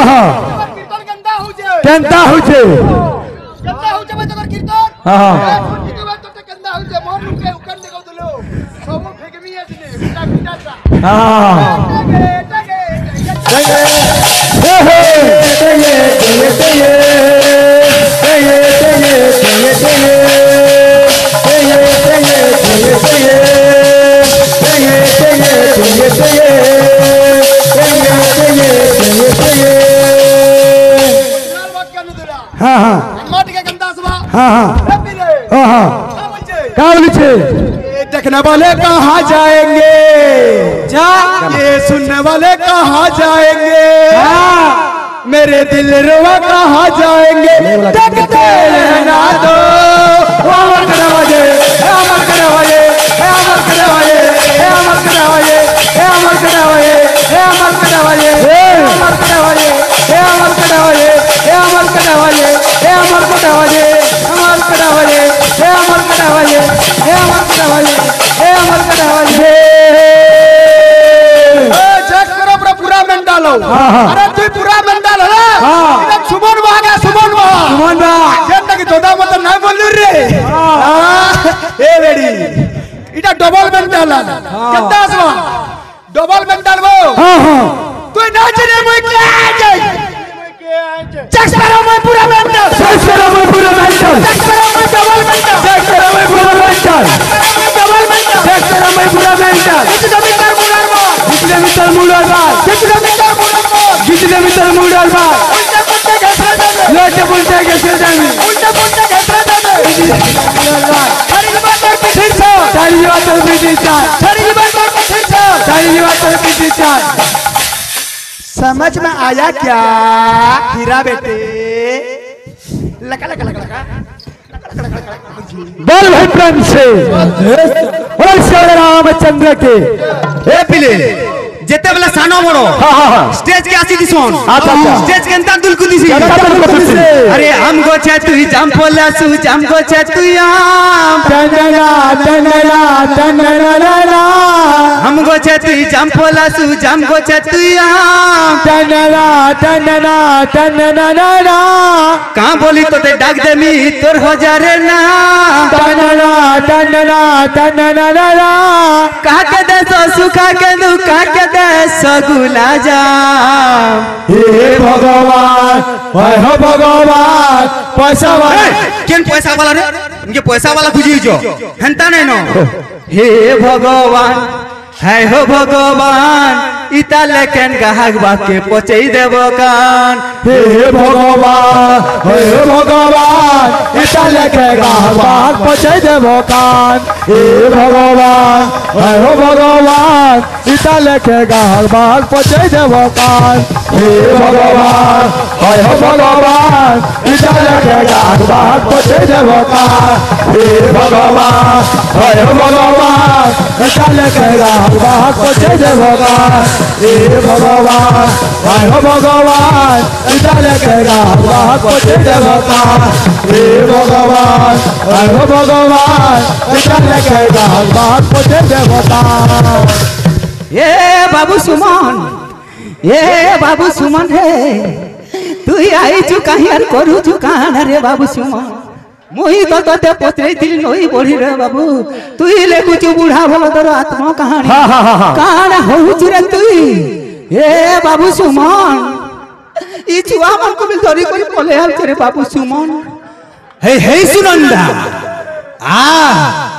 हां कीर्तन गंदा हो जे केंता हो छे भाई तोर कीर्तन हां तो गंदा हो जे मोर के उकन देखौ दलो सब फेकमी आछने बिटा बिटा सा हां देखने वाले कहाँ जाएंगे ये सुनने वाले कहाँ जाएंगे मेरे दिल रुआ कहाँ जाएंगे देखते रहना दो अमर करवाए अमर करवाए अमर करवाए अमर करवाए अमर करवाए अमर करवाए अमर करवाए अमर करवाए अमर करवाए अमर करवाए अमर करवाए अमर करवाए अमर करवाए अमर करवाए चेक करो पूरा मेंटल हो अरे तू पूरा मेंटल है एकदम सुमन भागा सुमन सुमन जेंटा की जोदा मत ना बोलू रे ए लेडी इटा डबल मेंटल है कितना सवा डबल मेंटल वो तू नाच रे मुई के जाई चेक करो मैं पूरा मेंटल चेक करो मैं पूरा मेंटल चेक करो मैं डबल मेंटल चेक करो मैं पूरा मेंटल डबल मेंटल चेक करो मैं पूरा मेंटल कितने मीटर मुड़ार कितने मीटर मुड़ार उल्टे पुल्टे घसरे दे लोटे पुल्टे कैसे जानी उल्टे पुल्टे घसरे दे हरी बात और पिछड़ से सारी बात और पीछे चार हरी बात और पिछड़ से सारी बात और पीछे चार समझ में आया क्या हीरा बेटे लगा लगा लगा लगा बोल भाई प्रेम से बोल श्री रामचंद्र के ए पिले जेते बेला सानो बड़ो स्टेज के आसी दिसोन स्टेज के अंतर दुल कुदिसी अरे हम गोछे तू जाम पोला सु जाम गोछे तू आम तनना तनना तनना हम गोछे तू जाम पोला सु जाम गोछे तू आम तनना तनना तनना कहां बोली तो ते डाक दे मी तोर हो जा रे ना तनना तनना तनना कहा के दे सो सुखा के दू कहा के दे सगुला जा हे भगवान हो भगवान पैसा वाला केन पैसा वाला रे इनके पैसा वाला खुजी जो हंता नहीं नो हे भगवान है हो भगवान इता लेकिन गाहक बाके पहुंचे देबो कान हे भगवान हे भगवान इता लेके गाहक पहुंचे देबो कान हे भगवान हे भगवान इता लेके गाहक पहुंचे देबो कान हे भगवान हे भगवान इता लेके गाहक पहुंचे देबो कान हे भगवान हे भगवान इता लेके गाहक पहुंचे देबो कान हे भगवान हे भगवान इता लेके गाहक पहुंचे देबो कान हे भगवान हे भगवान इता लेके गाहक पहुंचे देबो कान ए बाबू सुमन रे तू आई छु कहियार करू छु कान रे बाबू सुमन मुई तो तते पत्रे दिल नई बढी रे बाबू तू लेखु छु बुढ़ा भलो तोर आत्मा कहानी कान हो छु रे तू ए बाबू सुमन ई छुआ मन को बिल धरी करी पले आल रे बाबू सुमन हे सुनंदा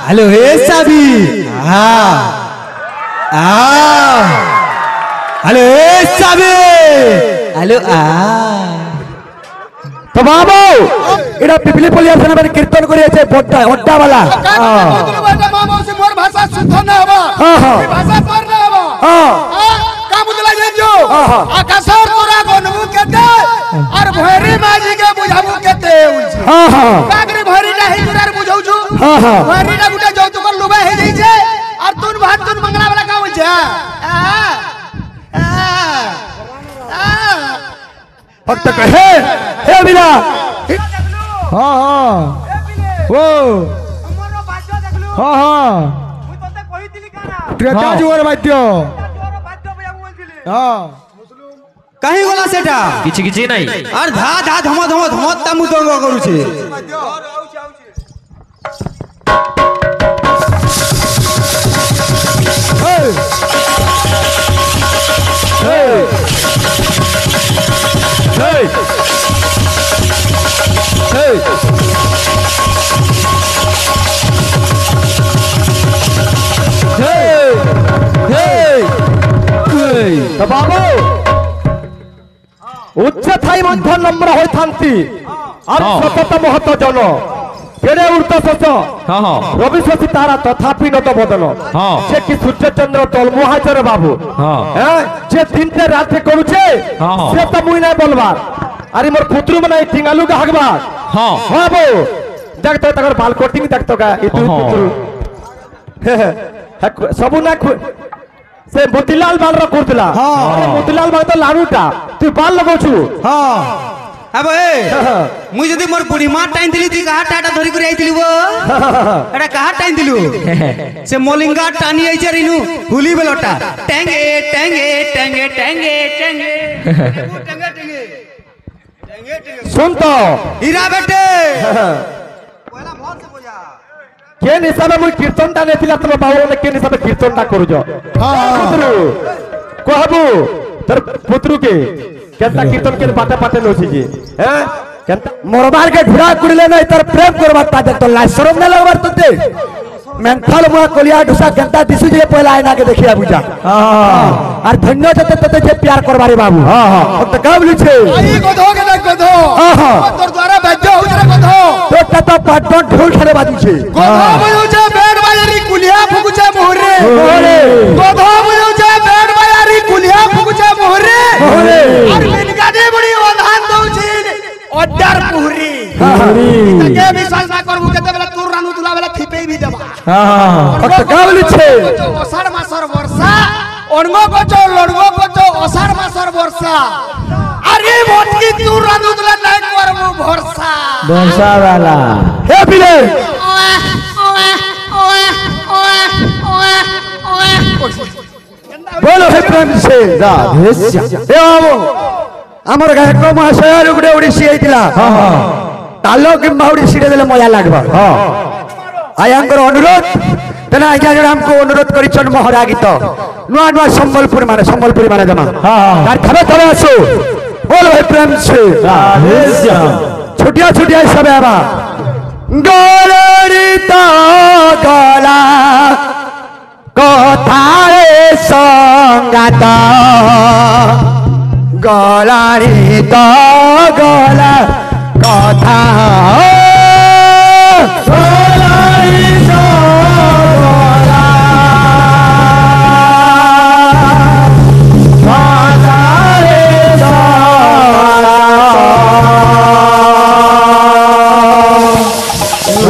हेलो हे साबी हेलो साबे हेलो तो बाबू इडा पिपली पुलिया थाना पर कीर्तन करी আছে বড়টা ওড্ডা वाला मामा से मोर भाषा शुद्ध ना हवा भाषा पर ना हवा का बुझला जे जो आकाशर तोरा गनमु केते और भैरी माजी के बुझाबु केते कागरी भैरी नाही तुरार बुझौ छु भैरी ना गुटा जो तुकर लुबा हे जाई छे और तुन भात तुन मंगला वाला का होई छे भक्त कहे हे बिना हां हां ओ हमरो बाद्य देखलु हां हां मुई तते कहितिली काना त्रेता जुगर बाद्य बाद्य बजाबु बोलतिली हां कहीं না সেটা କିଛି କିଛି নাই আর ধা ধা ধম ধম ধমত্তা মুদঙ্গ করুছে বাবু উচ্চ থাই মধ্য নম্র হয়ে থাকি আর সতত মহত জন কেড়ে উর্ত শোষ ହଁ ହଁ রবি শশী তারা তথাপি নত বদন ହଁ সে কি সূর্যচন্দ্র তলমুহাচরে বাবু ହଁ হ্যাঁ যে তিনটে রাতে করুছে হ্যাঁ। সে তো মুই নাই বলবার আরে মোর পুত্র মানে টিঙ্গালু হাগবার ହଁ হ্যাঁ বাবু দেখ তো তাকর বাল কটিং দেখ তো গা এই তুই হ্যাঁ। পুত্র সবু না সে মতিলাল বালর করতিলা আরে মতিলাল বাল তো লাড়ুটা তুই বাল লগাউছু হ্যাঁ আবে মুই যদি মোর বুড়ি মা টাইম দিলি তুই কাহা টাটা ধরি করে আইতিলি বো এটা কাহা টাইম দিলু সে মলিঙ্গা টানি আইছে রিনু হুলি বেলটা ট্যাঙ্গে ট্যাঙ্গে ট্যাঙ্গে ট্যাঙ্গে ট্যাঙ্গে ট্যাঙ্গে ট্যাঙ্গে শুন তো হীরা বেটে কেন হিসাবে মুই কীর্তনটা নেছিলা তোর বাবু মানে কেন হিসাবে কীর্তনটা করুছ পুত্র কহবু তোর পুত্রকে কেনতা কীর্তন কেন পাতে পাতে নছিছি হ্যাঁ কেনতা মরবার কে ঘুরা কুড়িলে নাই তোর প্রেম করবার তাতে তো লাই শরম না লাগবার তোতে মেন্থাল মুয়া কলিয়া ঢুসা কেনতা দিছু যে পয়লা আয়না কে দেখিয়া বুঝা আর ধন্য যতে তোতে যে প্যার করবারে বাবু তো কাবলিছে এই গধো কে দেখ গধো তোর দ্বারা বাজ্য হউছে রে গধো তোরটা তো পাটন ঢোল ঠারে বাজুছে গধো বজুছে বেড বাজারি কুলিয়া ফুকুছে মোহরে গধো বজুছে বেড বাজারি কুলিয়া ফুকুছে মোহরে আর মিনগাদি বুড়ি ওধান দউছি অড্ডার পুহরি তাকে বিশ্বাস না করবু কেতে বেলা তোর রানু তুলা বেলা থিপেই ভি দেবা তো কাবলিছে অষাঢ় মাসর বর্ষা অঙ্গ কচ লড়গ কচ অষাঢ় মাসর বর্ষা আরে ভটকি তোর রানু তুলা নাই করবু ভরসা বর্ষাওয়ালা হে বিলে बोलो हे प्रेम से राधेश्या हे बाबू हमर गाय को महाशय उगडे उडीसी आइतिला तालो कि माउडी सिडे देले मजा लागबा आयांकर अनुरोध तेना आज्ञा जण हमको अनुरोध करिछन मोहरा गीत नुआ नुआ संबलपुर माने जमा तार खबे तबे आसो बोलो हे प्रेम से राधेश्या छुटिया छुटिया सब आबा गोलरिता गला কথারে সঙ্গাত গলারি তো গলা কথা গলারি তো গলা কথারে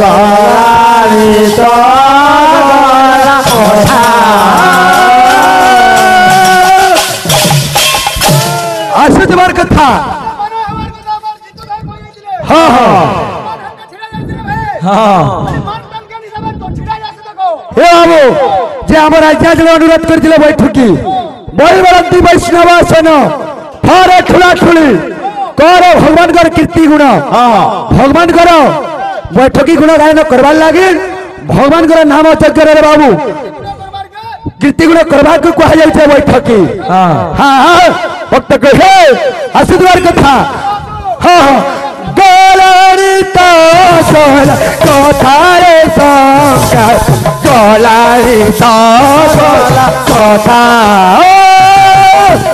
গলারি তো আসে তোমার কথা হ্যাঁ হ্যাঁ হে বাবু যে আমার আজ্ঞা জন্য অনুরোধ করেছিল বৈঠকি বৈবরন্তী বৈষ্ণব সেন থরে ঠুলা ঠুলি কর ভগবানଙ୍କର কীর্তি গুণ ভগবানଙ୍କର বৈঠকি গুণ গায়ন করবার লাগি ভগবানଙ୍କର নাম যজ্ঞରେ বাবু কীর্তি গুণ করবাকে কুହାଯାଇছে বৈঠকি হ্যাঁ হ্যাঁ ভক্ত কহে আসুদার কথা হ্যাঁ গলারি তো সোলা কথারে সঙ্গা গলারি তো সোলা কথা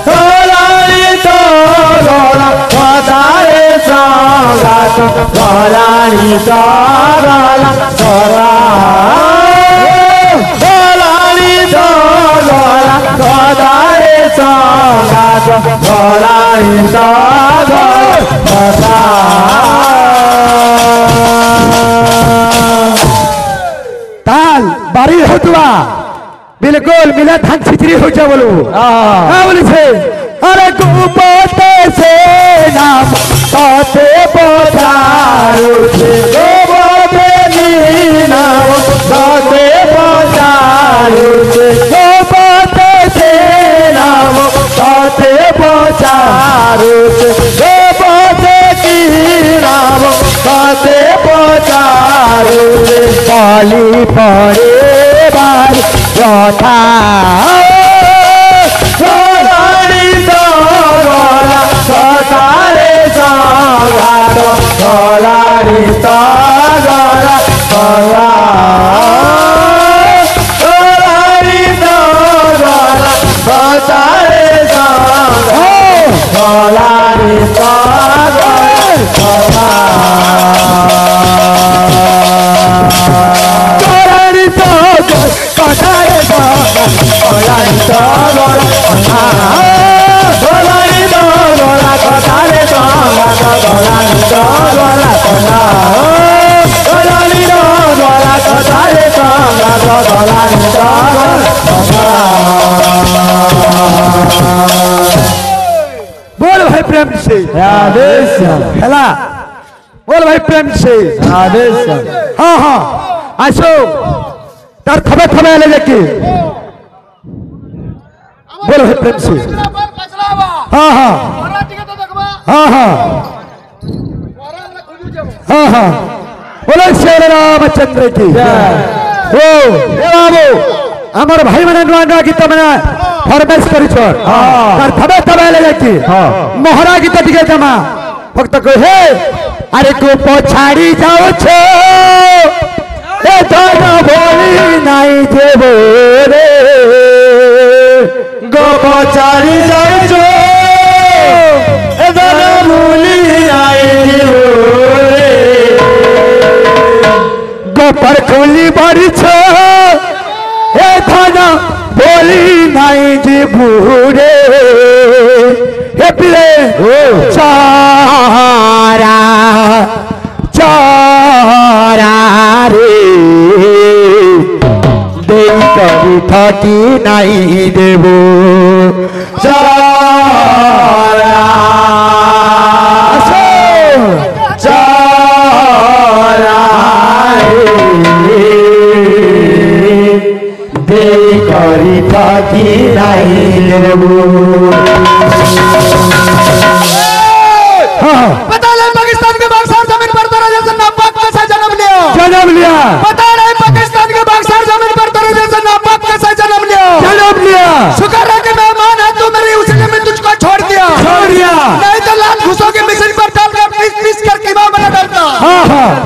গলারি তো সোলা কথারে সঙ্গা গলারি তো গলা গলা গলারি তো গলা কথারে সঙ্গা গলারি তো গলা ताल बारी होतवा बिल्कुल मिला धान छिचरी हो जा बोलो हां बोली छे अरे गोपते से नाम ताते पधारो छे गोपते नी नाम ताते पधारो छे गोपते से नाम ताते पधारो रे सा गला गला गला रे सा गला सा रे सा गला रे सा बोल भाई प्रेम से हेला बोल भाई प्रेम से हाँ हाँ आसो तार थबे थबे ले लेके बोल भाई प्रेम से हाँ हाँ हाँ हाँ हाँ हाँ बोलो श्री रामचंद्र की ओ बाबू আমার ভাই মানে নয় নয় গীত মানে ফরমেশ করিছ তার থবে থবে লাগি মহরা গীত টিকে জমা ভক্ত কই হে আরে কো পছাড়ি যাওছ এ ধন বলি নাই দেব রে গো পছাড়ি যাওছ এ ধন বলি নাই দেব রে গোপর খুলি বাড়িছ এ থানা বলি নাই যে বুড়ে হে পিলে চারা চারা রে দেই করি থাকি নাই দেব চারা চারা রে करी थाकी नहीं लेबू पता नहीं पाकिस्तान के बक्सर जमीन पर तेरा जैसा नापाक कैसा जन्म लिया पता नहीं पाकिस्तान के बक्सर जमीन पर तेरा जैसा नापाक कैसा जन्म लिया शुक्र है कि मेहमान है तू मेरी उसीने में तुझको छोड़ दिया नहीं तो लात घुसों के मिशन पर डाल कर पीस पीस कर कीमा बना डालता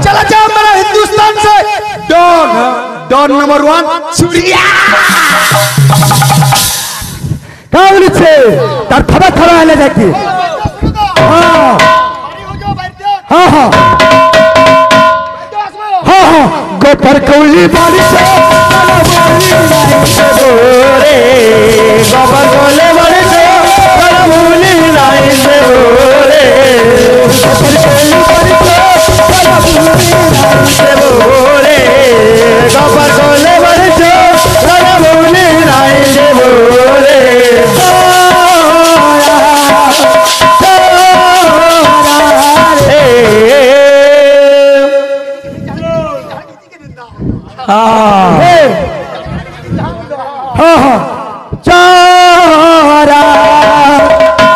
चला जा मेरा हिंदुस्तान से डॉन नंबर 1 सूर्या कावली से तार थबा थबा ले जाकी हाँ हाँ हाँ हाँ हाँ गोपर कौली बाली से रे गोपर कौली बाली से कलमूली लाई से रे गोपर कौली बाली से कलमूली लाई से रे गोपर कौली बाली से कलमूली लाई से रे चारा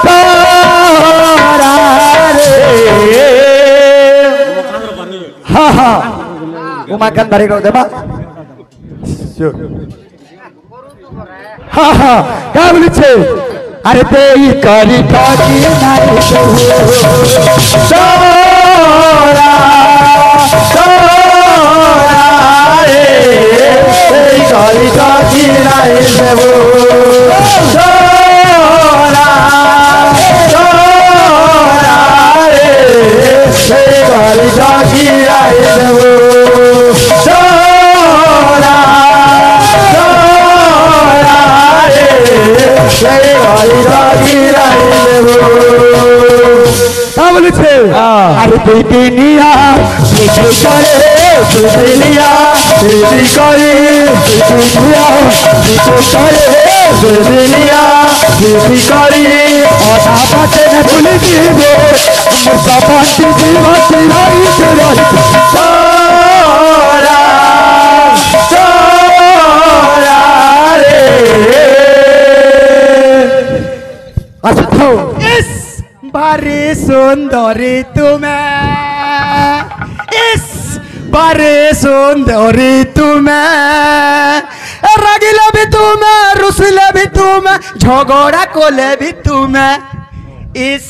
चारा रे हाँ हाँ उमाकांत बारी को देबा हाँ हाँ क्या बोली छे अरे तेरी करी थाकी नहीं चारा चारा रे तेरी करी थाकी नहीं देबो चारा चारा रे तेरी करी थाकी नहीं देबो चारा चारा रे तेरी करी थाकी नहीं देबो क्या बोली छे अरे बेटी निया बेटी करे बेटी लिया बेटी करे बेटी लिया बेटी करे बेटी लिया बेटी करे आधा बातें न भूल दीबो मुझा बाती जीवती रही तेरा चारा चारा रे अच्छा इस बारी सुंदरी तुम्हें इस बारी सुंदरी तुम्हें रगिले भी तुम्हें रुसले भी तुम्हें झगड़ा कोले भी तुम्हें इस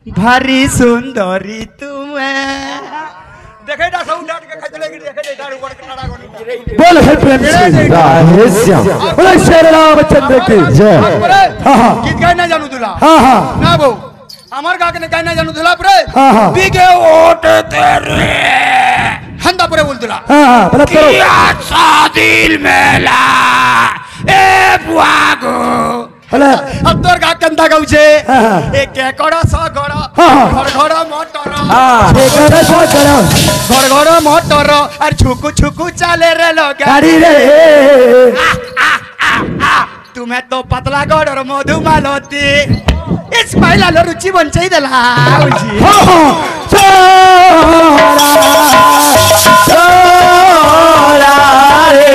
भारी सुंदरी तुम्हें देखे डा सब डाट के खचले की देखे डार ऊपर खड़ा गन बोल है प्रेम से राधे श्याम बोले श्री रामचंद्र की जय हां गीत गाय ना जानू तुला हां ना बो আমার গাকে গায় না জানু তুলা পরে বিগে ওটে তেরে হন্দা পরে বল তুলা बोला करो अच्छा दिल मेला ए बुआगो बोला अब तोर गा कंदा गाउछे एक केकड़ा सा गड़ा घर घर मोटर केकड़ा सा गड़ा घर घर मोटर और छुकु छुकु चले रे लोग गाड़ी रे तुम्हें तो पतला गड़ और मधु मालती इस पहला लो रुचि बन चाहिए दला जी छोरा रे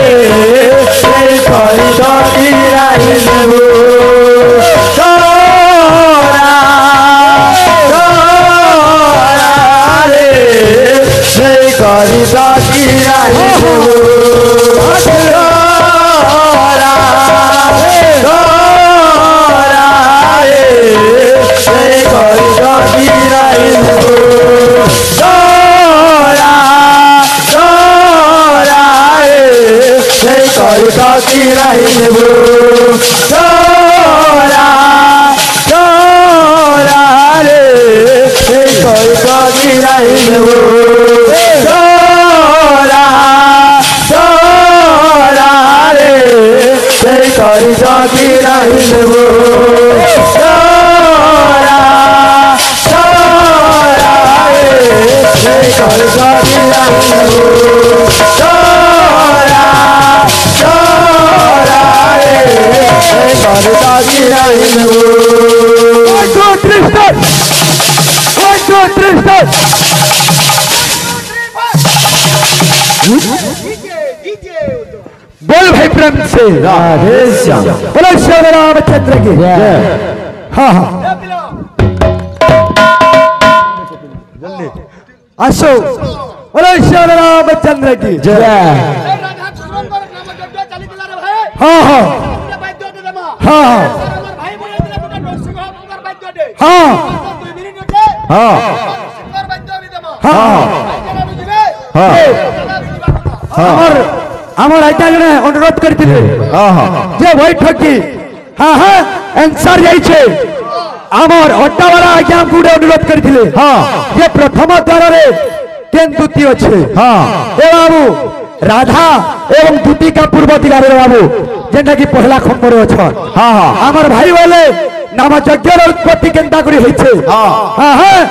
तेरी कोई दोती राही देबो छोरा रे तेरी कोई दोती राही देबो बोल भाई प्रेम से राधे श्याम बोलो श्री रामचंद्र की जय हाँ हाँ असो बोलो श्री रामचंद्र की जय हाँ हाँ हाँ हाँ हाँ हाँ আমার আমার আইতা জনে অনুরোধ করিଥିଲେ যে বৈঠকি হ্যাঁ হ্যাঁ অ্যানসার যাইছে আমার অট্টাওয়ালা আজ্ঞা গুড়ে অনুরোধ করিଥିଲେ যে প্রথম দ্বারে কেন দুতি আছে এ বাবু রাধা এবং দুতিকা পূর্ব দিগারে বাবু যেটা কি পহলা খম্বরে অছ আমার ভাই বলে নাম যজ্ঞের উৎপত্তি কেনতা করি হইছে হ্যাঁ হ্যাঁ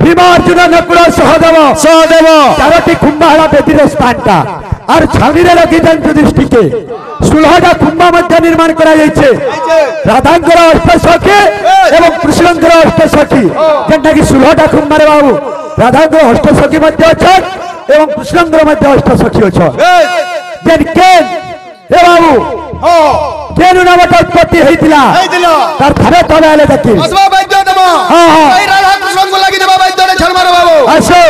ভীমার্জুন নকুল সহদেব চারটি কুম্ভহারা বেদির স্থানটা আর ছাউনিরে রখিছেন যুধিষ্ঠিকে 16টা কুম্ভ মধ্যে নির্মাণ করা হয়েছে রাধাঙ্কর অষ্টসখী এবং কৃষ্ণঙ্কর অষ্টসখী যেটা কি 16টা কুম্ভরে বাবু রাধাঙ্কর অষ্টসখী মধ্যে অছেন এবং কৃষ্ণঙ্কর মধ্যে অষ্টসখী অছেন যেন কেন এ বাবু কেন নামটা উৎপত্তি হয়েছিল তার ধারে তবে এলে দেখি আসো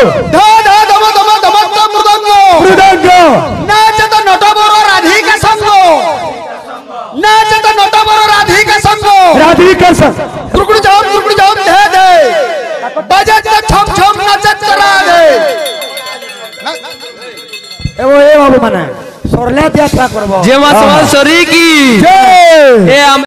মৃদঙ্গ নাচে তো নটবড় রাধিকা সঙ্গ নাচে তো নটবড় রাধিকা সঙ্গ রাধিকা সঙ্গ টুকড়ু যাও দে দে বাজে তো ছম ছম নাচে করা দে এ বাবু মানে সরলে যাত্রা করব যে মা সরি কি জয় এ